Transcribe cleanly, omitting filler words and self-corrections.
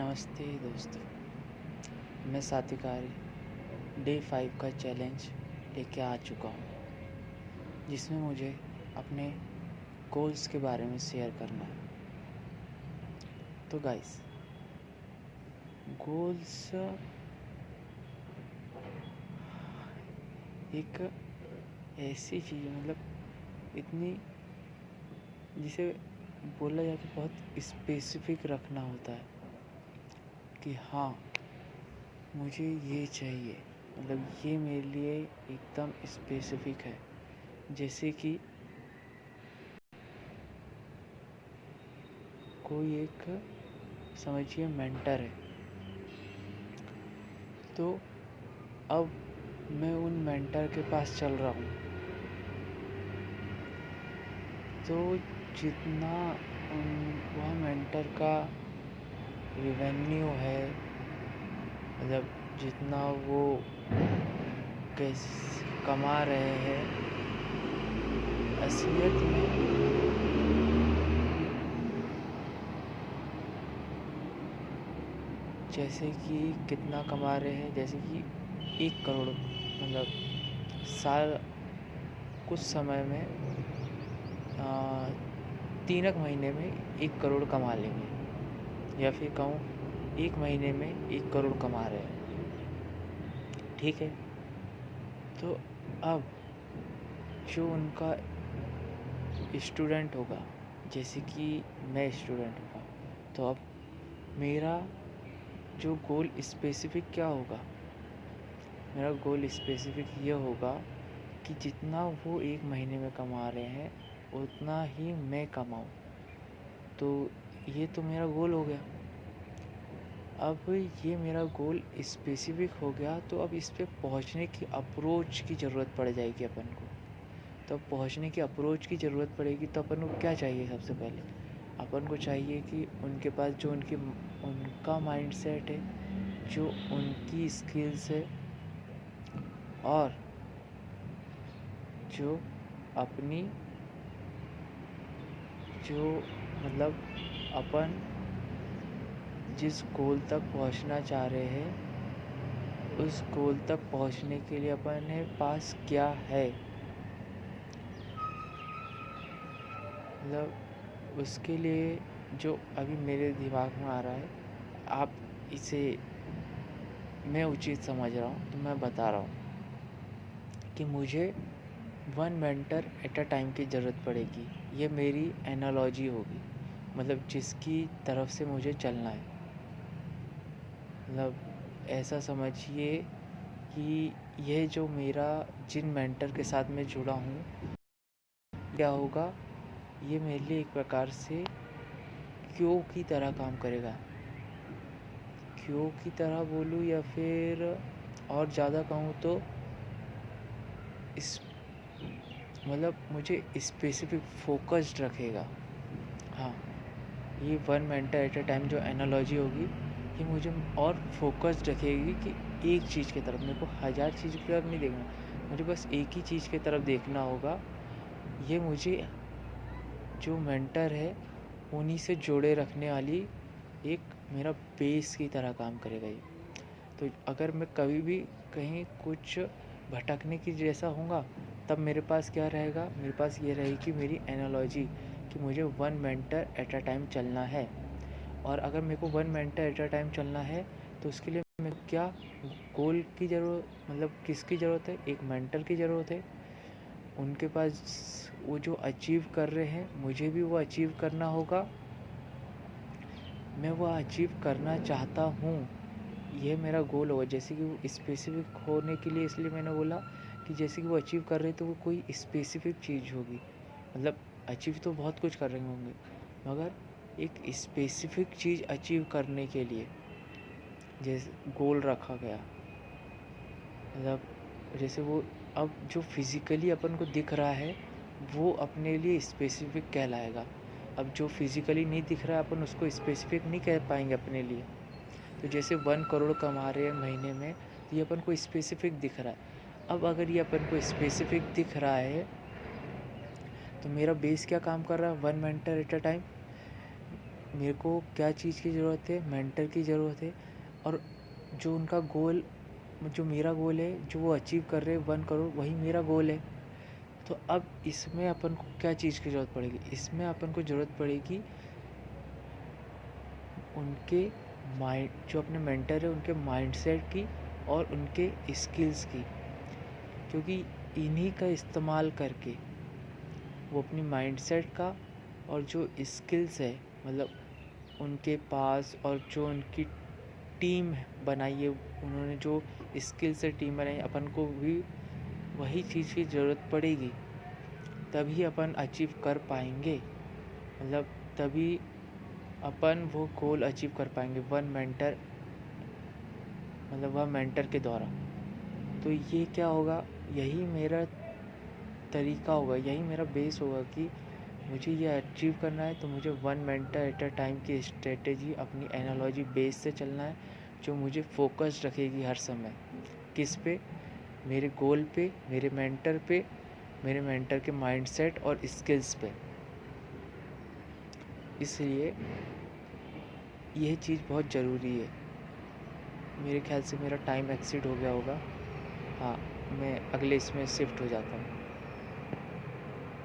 नमस्ते दोस्तों, मैं सात्विक आर्य डे 5 का चैलेंज लेके आ चुका हूँ, जिसमें मुझे अपने गोल्स के बारे में शेयर करना है। तो गाइस, गोल्स एक ऐसी चीज़ इतनी जिसे बोला जाए तो बहुत स्पेसिफिक रखना होता है कि हाँ, मुझे ये चाहिए। ये मेरे लिए एकदम स्पेसिफिक है। जैसे कि कोई एक समझिए मेंटर है, तो अब मैं उन मेंटर के पास चल रहा हूँ, तो जितना वह मेंटर का रेवेन्यू है, जितना वो कैसे कमा रहे हैं, असलियत में जैसे कि कितना कमा रहे हैं, जैसे कि 1 करोड़ साल कुछ समय में 3 महीने में 1 करोड़ कमा लेंगे, या फिर कहूँ 1 महीने में 1 करोड़ कमा रहे हैं। ठीक है, तो अब जो उनका स्टूडेंट होगा, जैसे कि मैं स्टूडेंट होगा, तो अब मेरा जो गोल स्पेसिफिक क्या होगा? मेरा गोल स्पेसिफिक ये होगा कि जितना वो 1 महीने में कमा रहे हैं उतना ही मैं कमाऊँ। तो ये तो मेरा गोल हो गया। अब ये मेरा गोल स्पेसिफिक हो गया, तो अब इस पे पहुँचने की अप्रोच की ज़रूरत पड़ जाएगी अपन को। तो अब पहुँचने की अप्रोच की ज़रूरत पड़ेगी, तो अपन को क्या चाहिए? सबसे पहले अपन को चाहिए कि उनके पास जो उनका माइंडसेट है, जो उनकी स्किल्स है, और जो अपनी जो अपन जिस गोल तक पहुंचना चाह रहे हैं, उस गोल तक पहुंचने के लिए अपने पास क्या है, उसके लिए जो अभी मेरे दिमाग में आ रहा है, आप इसे मैं उचित समझ रहा हूँ, तो मैं बता रहा हूँ कि मुझे 1 मेंटर एट अ टाइम की ज़रूरत पड़ेगी। ये मेरी एनालॉजी होगी, जिसकी तरफ से मुझे चलना है। ऐसा समझिए कि यह जो मेरा जिन मेंटर के साथ मैं जुड़ा हूँ, क्या होगा, ये मेरे लिए एक प्रकार से क्यों की तरह काम करेगा। क्यों की तरह बोलूँ या फिर और ज़्यादा कहूँ तो इस मुझे स्पेसिफिक फोकस्ड रखेगा। हाँ, ये 1 मेंटर एट अ टाइम जो एनालॉजी होगी, ये मुझे और फोकस्ड रखेगी कि एक चीज़ की तरफ। मेरे को 1000 चीज़ की तरफ नहीं देखना, मुझे बस एक ही चीज़ की तरफ देखना होगा। ये मुझे जो मेंटर है उन्हीं से जोड़े रखने वाली एक मेरा बेस की तरह काम करेगा ये। तो अगर मैं कभी भी कहीं कुछ भटकने की जैसा होगा, तब मेरे पास क्या रहेगा? मेरे पास ये रहेगी मेरी एनालॉजी कि मुझे 1 मेंटर एट अ टाइम चलना है। और अगर मेरे को 1 मेंटर एट अ टाइम चलना है, तो उसके लिए मैं क्या गोल की ज़रूरत, किसकी ज़रूरत है? एक मेंटर की ज़रूरत है। उनके पास वो जो अचीव कर रहे हैं, मुझे भी वो अचीव करना होगा। मैं वो अचीव करना चाहता हूँ, ये मेरा गोल होगा। जैसे कि वो स्पेसिफिक होने के लिए, इसलिए मैंने बोला कि जैसे कि वो अचीव कर रहे हैं, तो वो कोई स्पेसिफिक चीज़ होगी। अचीव तो बहुत कुछ कर रहे होंगे, मगर एक स्पेसिफिक चीज़ अचीव करने के लिए जैसे गोल रखा गया, जैसे वो अब जो फिज़िकली अपन को दिख रहा है, वो अपने लिए स्पेसिफिक कहलाएगा। अब जो फिज़िकली नहीं दिख रहा है, अपन उसको स्पेसिफिक नहीं कह पाएंगे अपने लिए। तो जैसे 1 करोड़ कमा रहे हैं महीने में, तो ये अपन को स्पेसिफिक दिख रहा है। अब अगर ये अपन को स्पेसिफिक दिख रहा है, तो मेरा बेस क्या काम कर रहा है? 1 मेंटर एट अ टाइम। मेरे को क्या चीज़ की ज़रूरत है, मेंटर की ज़रूरत है। और जो उनका गोल, जो मेरा गोल है, जो वो अचीव कर रहे हैं 1 करोड़, वही मेरा गोल है। तो अब इसमें अपन को क्या चीज़ की ज़रूरत पड़ेगी? इसमें अपन को ज़रूरत पड़ेगी उनके माइंड, जो अपने मेंटर है उनके माइंडसेट की और उनके स्किल्स की। क्योंकि इन्हीं का इस्तेमाल करके वो अपनी माइंडसेट का और जो स्किल्स है, मतलब उनके पास, और जो उनकी टीम बनाई है उन्होंने, जो स्किल से टीम बनाई, अपन को भी वही चीज़ की ज़रूरत पड़ेगी। तभी अपन अचीव कर पाएंगे, मतलब तभी अपन वो गोल अचीव कर पाएंगे वन मेंटर, मतलब वह मेंटर के द्वारा। तो ये क्या होगा, यही मेरा तरीका होगा, यही मेरा बेस होगा कि मुझे ये अचीव करना है तो मुझे 1 मेंटर एट अ टाइम की स्ट्रेटेजी, अपनी एनालॉजी बेस से चलना है, जो मुझे फोकस रखेगी हर समय। किस पे? मेरे गोल पे, मेरे मेंटर पे, मेरे मेंटर के माइंडसेट और स्किल्स पे। इसलिए यह चीज़ बहुत ज़रूरी है। मेरे ख्याल से मेरा टाइम एक्सीड हो गया होगा। हाँ, मैं अगले इसमें शिफ्ट हो जाता हूँ।